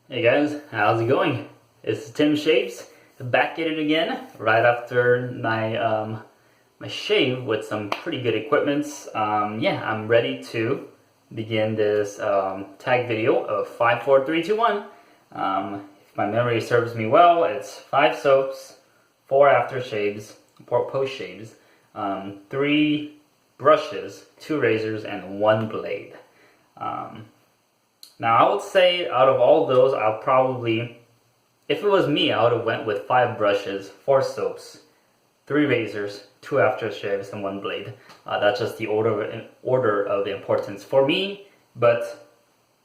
Hey guys, how's it going? It's Tim Shaves, back at it again, right after my shave with some pretty good equipments. Yeah, I'm ready to begin this tag video of 5, 4, 3, 2, 1. If my memory serves me well, it's 5 soaps, 4 aftershaves, 4 post shaves, 3 brushes, 2 razors, and 1 blade. Now I would say out of all those, I'll probably, if it was me, I would have went with 5 brushes, 4 soaps, 3 razors, 2 aftershaves, and 1 blade. That's just the order of importance for me, but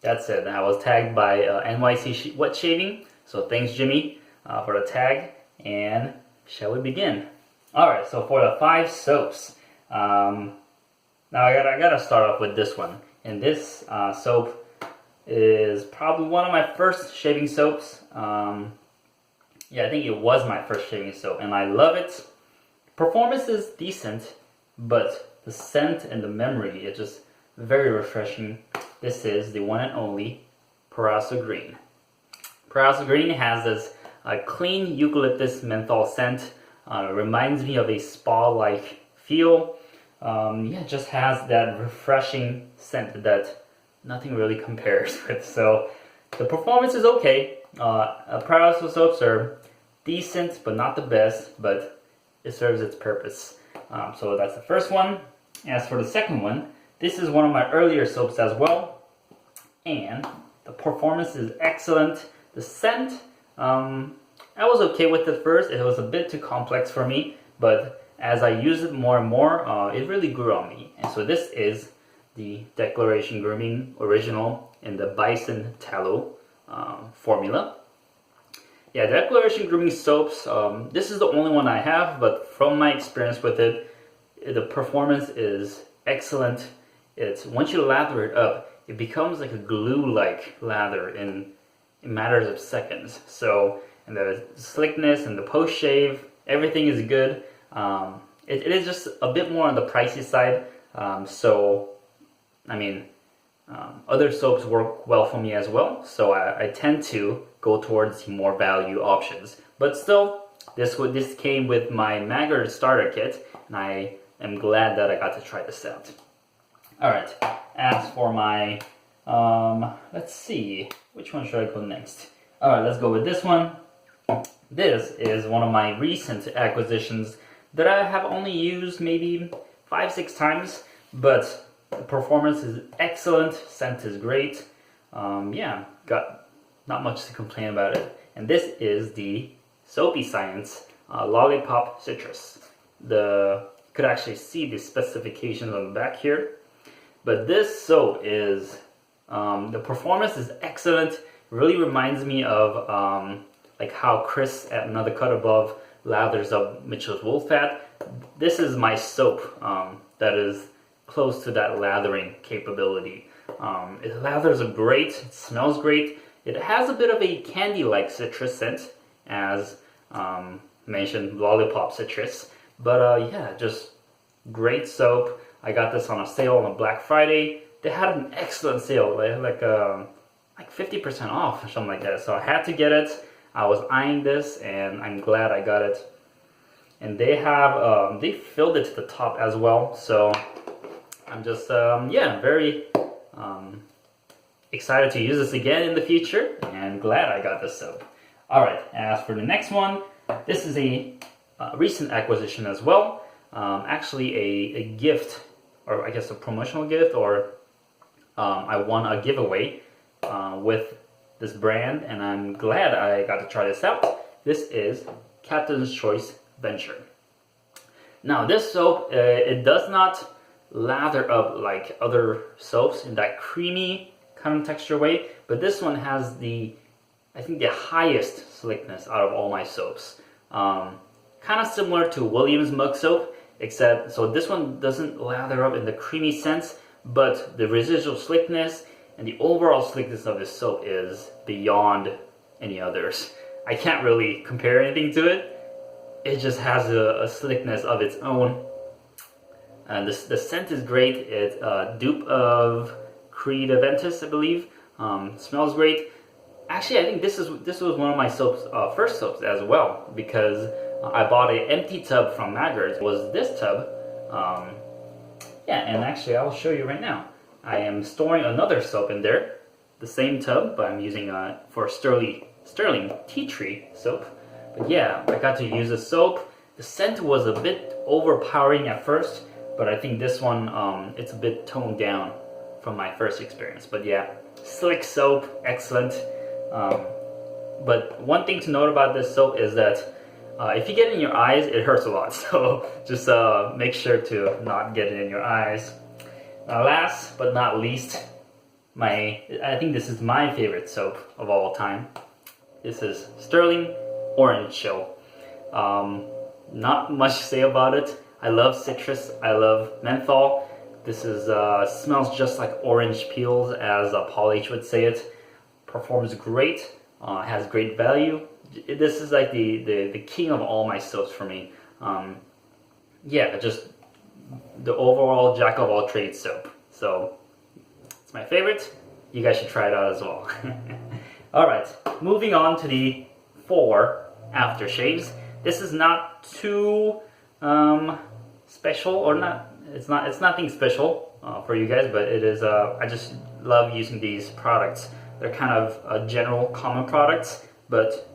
that's it. I was tagged by NYC Wet Shaving, so thanks Jimmy for the tag, and shall we begin? Alright, so for the 5 soaps, now I gotta start off with this one. And this soap is probably one of my first shaving soaps. Yeah, I think it was my first shaving soap, and I love it. Performance is decent, but the scent and the memory is just very refreshing. This is the one and only Paraso Green. Paraso Green has this clean eucalyptus menthol scent. Reminds me of a spa-like feel. Yeah, it just has that refreshing scent that nothing really compares with. So the performance is okay. Paraso soaps are decent, but not the best, but it serves its purpose. So that's the first one. As for the second one, this is one of my earlier soaps as well, and the performance is excellent. The scent, I was okay with it first. It was a bit too complex for me, but as I use it more and more, it really grew on me. And so this is the Declaration Grooming Original in the Bison Tallow formula. Yeah, Declaration Grooming soaps, this is the only one I have, but from my experience with it, the performance is excellent. It's once you lather it up, it becomes like a glue-like lather in matters of seconds. So, and the slickness and the post-shave, everything is good. It is just a bit more on the pricey side, so I mean, other soaps work well for me as well, so I tend to go towards more value options. But still, this came with my Maggard starter kit, and I am glad that I got to try this out. Alright, as for my, let's see, which one should I go next? Alright, let's go with this one. This is one of my recent acquisitions that I have only used maybe 5-6 times, but the performance is excellent, scent is great. Yeah, got not much to complain about it. And this is the Soapy Science Lollipop Citrus. You could actually see the specifications on the back here. But this soap is, the performance is excellent. Really reminds me of like how Chris at Another Cut Above lathers up Mitchell's Wolf Fat. This is my soap that is close to that lathering capability. It lathers great, it smells great. It has a bit of a candy-like citrus scent, as mentioned, lollipop citrus. But yeah, just great soap. I got this on a sale on a Black Friday. They had an excellent sale, like 50% off or something like that. So I had to get it. I was eyeing this, and I'm glad I got it. And they have they filled it to the top as well. So I'm just yeah, very excited to use this again in the future, and glad I got this soap. Alright, as for the next one, this is a recent acquisition as well. Actually a gift, or I guess a promotional gift, or I won a giveaway with this brand, and I'm glad I got to try this out. This is Captain's Choice Venture. Now this soap, it does not lather up like other soaps in that creamy kind of texture way, but this one has I think the highest slickness out of all my soaps. Kind of similar to Williams mug soap, except so this one doesn't lather up in the creamy sense, but the residual slickness and the overall slickness of this soap is beyond any others. I can't really compare anything to it. It just has a slickness of its own. The scent is great. It's a dupe of Creed Aventus, I believe. Smells great. Actually, I think this was one of my soaps, first soaps as well, because I bought an empty tub from Maggard's. It was this tub. Um, yeah, and actually I'll show you right now. I am storing another soap in there, the same tub, but I'm using for Sterling tea tree soap. But yeah, I got to use the soap. The scent was a bit overpowering at first, but I think this one it's a bit toned down from my first experience. But yeah, slick soap, excellent. But one thing to note about this soap is that if you get it in your eyes, it hurts a lot. So just make sure to not get it in your eyes. Last but not least, I think this is my favorite soap of all time. This is Sterling Orange Chill. Not much to say about it. I love citrus. I love menthol. This is smells just like orange peels, as Paul H would say it. Performs great. Has great value. This is like the king of all my soaps for me. Yeah, just the overall jack of all trades soap. So it's my favorite. You guys should try it out as well. Alright, moving on to the 4 aftershaves. This is not too special, or not. It's nothing special for you guys, but it is. I just love using these products. They're kind of general, common products, but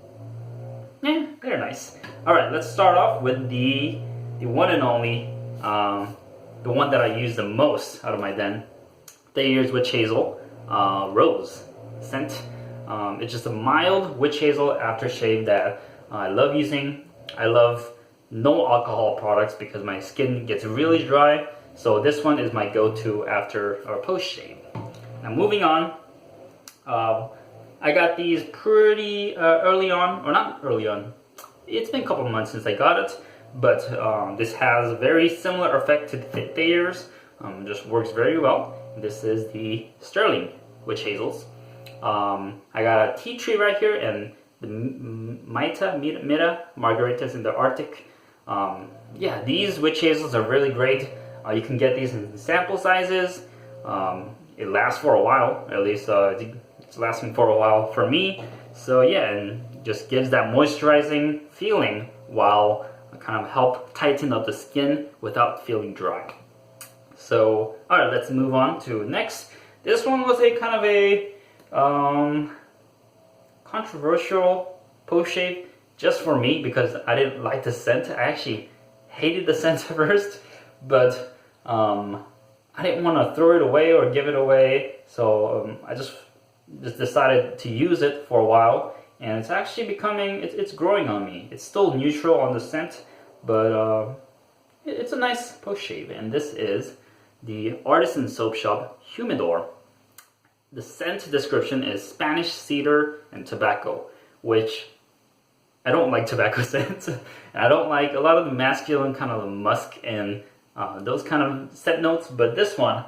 yeah, they're nice. All right, let's start off with the one and only, the one that I use the most out of my den. Thayer's Witch Hazel Rose scent. It's just a mild witch hazel aftershave that I love using. I love no alcohol products because my skin gets really dry. So this one is my go-to after or post shave. Now moving on, I got these pretty early on, or not early on. It's been a couple of months since I got it, but this has a very similar effect to the Thayer's. Just works very well. This is the Sterling Witch Hazels. I got a tea tree right here and the Mita Margaritas in the Arctic. Yeah, these witch hazels are really great. You can get these in sample sizes. It lasts for a while, at least it's lasting for a while for me. So yeah, and just gives that moisturizing feeling while kind of help tighten up the skin without feeling dry. So alright, let's move on to next. This one was a kind of a controversial post shave just for me because I didn't like the scent. I actually hated the scent at first, but I didn't want to throw it away or give it away, so I just decided to use it for a while, and it's actually becoming, it's growing on me. It's still neutral on the scent, but it's a nice post shave, and this is the Artisan Soap Shop Humidor. The scent description is Spanish cedar and tobacco, which I don't like tobacco scents. I don't like a lot of the masculine kind of musk and those kind of scent notes, but this one,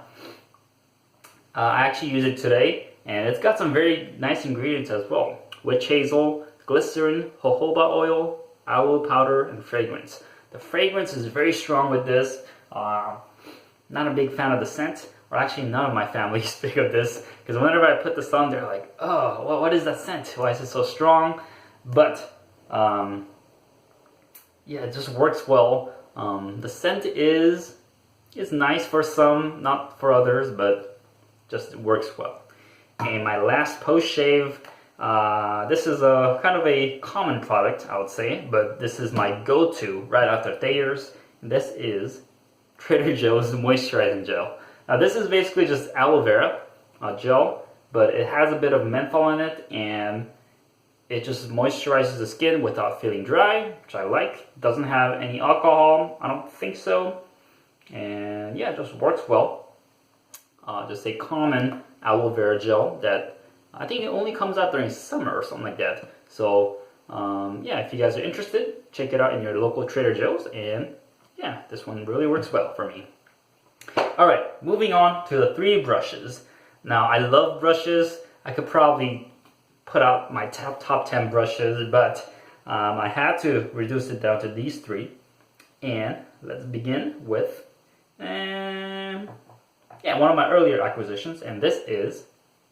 I actually use it today, and it's got some very nice ingredients as well. Witch hazel, glycerin, jojoba oil, aloe powder, and fragrance. The fragrance is very strong with this. Not a big fan of the scent, or actually none of my family is big of this, because whenever I put this on, they're like, oh, well, what is that scent? Why is it so strong? But yeah, it just works well. The scent is nice for some, not for others, but just works well. And my last post shave, this is a kind of a common product, I would say, but this is my go-to right after Thayer's. This is Trader Joe's moisturizing gel. Now this is basically just aloe vera gel, but it has a bit of menthol in it, and it just moisturizes the skin without feeling dry, which I like. It doesn't have any alcohol, I don't think so. And yeah, it just works well. Just a common aloe vera gel that I think it only comes out during summer or something like that. So yeah, if you guys are interested, check it out in your local Trader Joe's, and yeah, this one really works well for me. Alright, moving on to the 3 brushes. Now, I love brushes. I could probably put out my top 10 brushes, but I had to reduce it down to these 3. And let's begin with yeah, one of my earlier acquisitions, and this is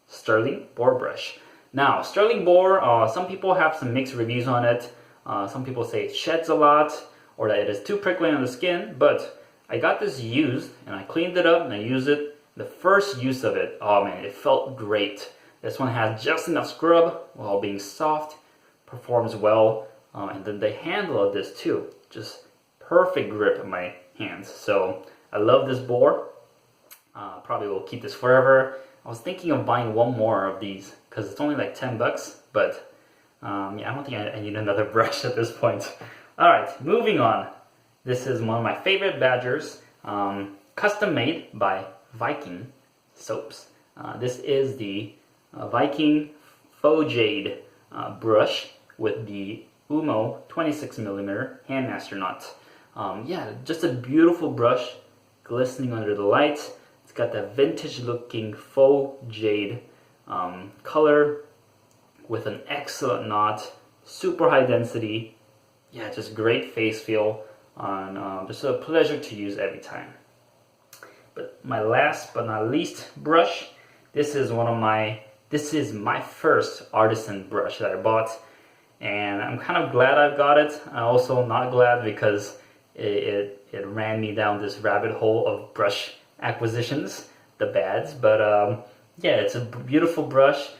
Sterling Board Brush. Now, sterling bore, some people have some mixed reviews on it. Some people say it sheds a lot or that it is too prickly on the skin, but I got this used and I cleaned it up and I used it. The first use of it, oh man, it felt great. This one has just enough scrub while being soft, performs well, and then the handle of this too, just perfect grip in my hands. So I love this bore. Probably will keep this forever. I was thinking of buying one more of these because it's only like 10 bucks, but yeah, I don't think I need another brush at this point. All right, moving on. This is one of my favorite badgers, custom made by Viking Soaps. This is the Viking Faux Jade brush with the Umo 26mm Handmaster knot. Yeah, just a beautiful brush, glistening under the light. It's got that vintage looking faux jade color with an excellent knot, super high density. Yeah, just great face feel, and just a pleasure to use every time. But my last but not least brush, this is my first artisan brush that I bought, and I'm kind of glad I've got it. I'm also not glad because it ran me down this rabbit hole of brush acquisitions, the bads. But yeah, it's a beautiful brush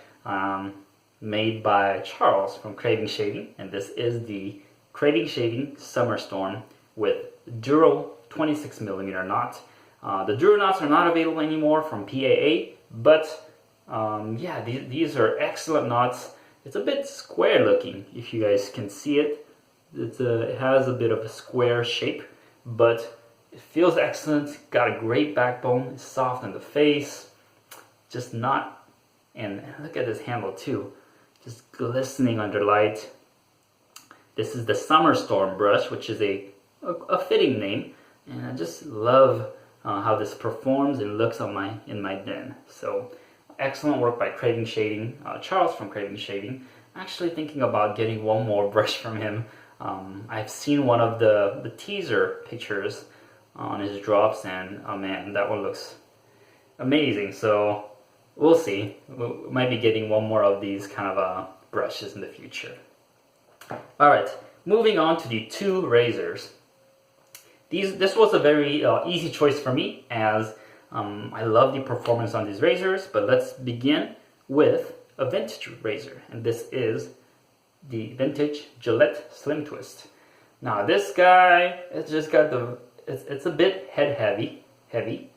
made by Charles from Craving Shaving, and this is the Craving Shaving Summer Storm with Duro 26mm knot. The Duro knots are not available anymore from PAA, but yeah, these are excellent knots. It's a bit square looking, if you guys can see it. It has a bit of a square shape, but it feels excellent. Got a great backbone. It's soft on the face, just not. And look at this handle too, just glistening under light. This is the Summer Storm brush, which is a fitting name, and I just love how this performs and looks on in my den. So excellent work by Craving Shaving, Charles from Craving Shaving. I'm actually thinking about getting one more brush from him. I've seen one of the teaser pictures on his drops, and oh man, that one looks amazing. So we'll see. We might be getting one more of these kind of brushes in the future. All right, moving on to the two razors. This was a very easy choice for me, as I love the performance on these razors. But let's begin with a vintage razor, and this is the vintage Gillette Slim Twist. Now this guy, it's just got it's a bit head heavy,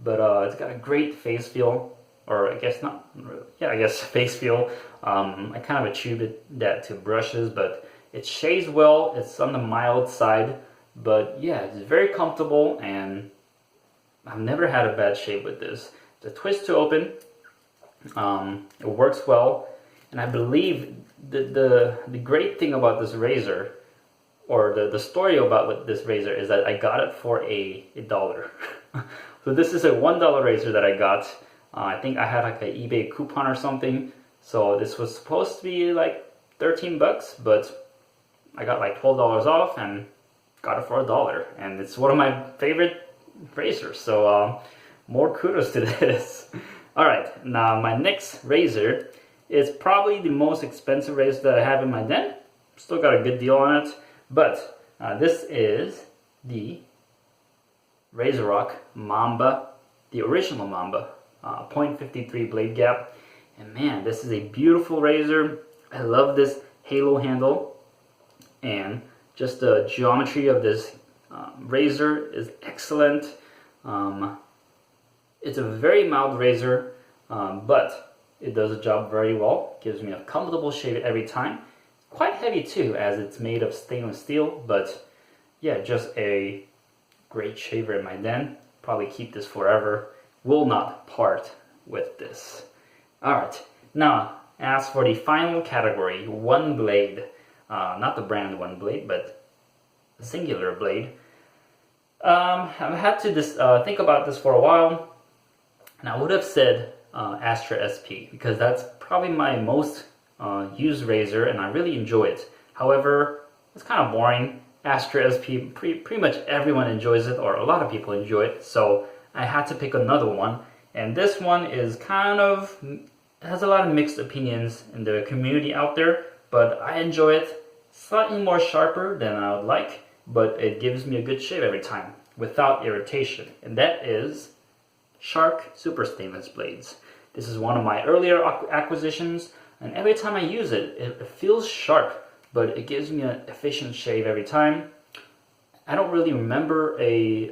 but it's got a great face feel, or I guess not really. Yeah, I guess face feel. I kind of attribute that to brushes, but it shaves well. It's on the mild side, but yeah, it's very comfortable, and I've never had a bad shave with this. The twist to open, it works well, and I believe the great thing about this razor, or the story about this razor, is that I got it for a dollar. So this is a $1 razor that I got. I think I had like an eBay coupon or something. So this was supposed to be like 13 bucks, but I got like $12 off and got it for $1. And it's one of my favorite razors. So more kudos to this. All right, now my next razor is probably the most expensive razor that I have in my den. Still got a good deal on it, but this is the RazoRock Mamba, the original Mamba, 0.53 blade gap. And man, this is a beautiful razor. I love this halo handle, and just the geometry of this razor is excellent. It's a very mild razor, but it does the job very well. Gives me a comfortable shave every time. Quite heavy too, as it's made of stainless steel, but yeah, just a great shaver in my den. Probably keep this forever. Will not part with this. Alright, now as for the final category, one blade. Not the brand one blade, but a singular blade. I've had to think about this for a while, and I would have said Astra SP, because that's probably my most used razor, and I really enjoy it. However, it's kind of boring. Astra SP, pretty much everyone enjoys it, or a lot of people enjoy it, so I had to pick another one. And this one is kind of it has a lot of mixed opinions in the community out there, but I enjoy it slightly more sharper than I would like, but it gives me a good shave every time without irritation, and that is Shark Super Stainless Blades. This is one of my earlier acquisitions, and every time I use it, it feels sharp, but it gives me an efficient shave every time. I don't really remember a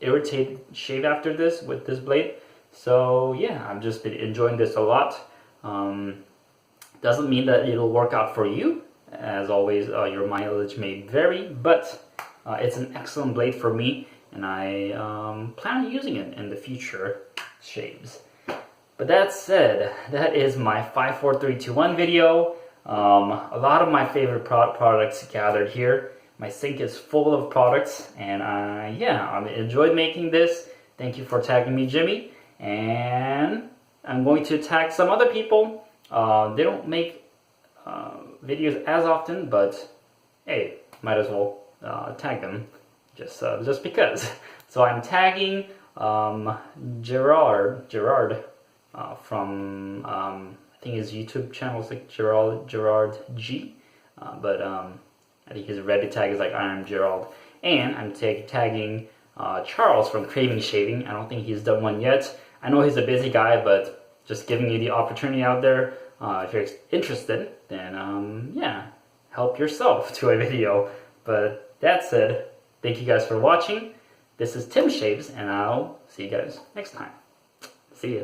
irritated shave after this with this blade, so yeah, I've just been enjoying this a lot. Doesn't mean that it'll work out for you. As always, your mileage may vary, but it's an excellent blade for me, and I plan on using it in the future shaves. But that said, that is my 5, 4, 3, 2, 1 video. A lot of my favorite products gathered here. My sink is full of products, and yeah, I enjoyed making this. Thank you for tagging me, Jimmy. And I'm going to tag some other people. They don't make videos as often, but hey, might as well tag them just because. So I'm tagging Gerard from I think his YouTube channel is like Gerard G, but I think his Reddit tag is like I am Gerald, and I'm tagging Charles from Craving Shaving. I don't think he's done one yet. I know he's a busy guy, but just giving you the opportunity out there. If you're interested, then yeah, help yourself to a video. But that said, thank you guys for watching. This is Tim Shaves, and I'll see you guys next time. See ya.